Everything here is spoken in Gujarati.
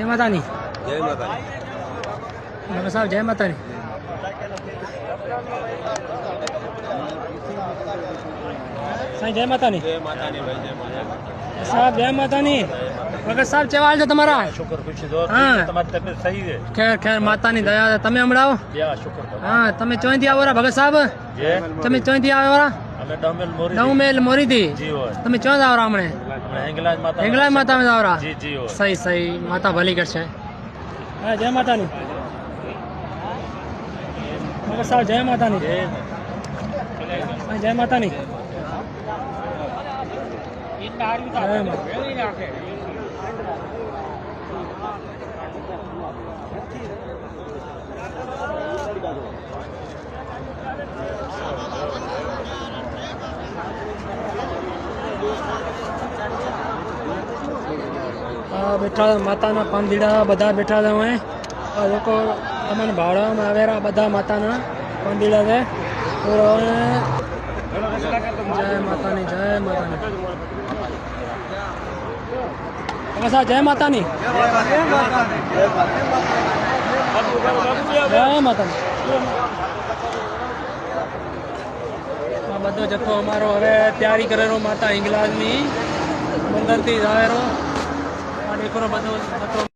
જય માતાની. જય માતા. ભગત સાહેબ જય માતાની. સાહેબ જય માતાની. જય માતાની ભાઈ, જય માતા. સાહેબ જય માતાની. ભગત સાહેબ કેવા હાલ છે તમારા? શુક્ર ખુશી હા. તમારી તબિયત સહી છે? ખેર ખેર માતાની દયા. તમે હમણાં યા શુક્ર. હા તમે ચોઈથી આવો રા ભગત સાહેબ? જે તમે ચોઈથી આવો રા? અમે ડમેલ મોરી નવમેલ મોરીથી. જી હોય. તમે ચોઈથી આવો રા હમણે? આપણે હેંગલાજ માતા. હેંગલાજ માતા માં આવો રા? જી જી હોય. સહી સહી. માતા ભલી કરશે. હા જય માતાની. ભગત સાહેબ જય માતાની. હા જય માતાની. જય માતા. બેઠા માતાના પાંદીડા બધા બેઠા છે અહીં. આ લોકો તમને ભાવડામાં આવેલા બધા માતાના પાંદીડા છે. જય માતાની. જય માતાની. સાહેબ જય માતાની. જય માતાની. આ બધો જથ્થો અમારો હવે તૈયારી કરેલો માતા હિંગલાજની મંદિરથી આવેલો. આ દેખો બધો જથ્થો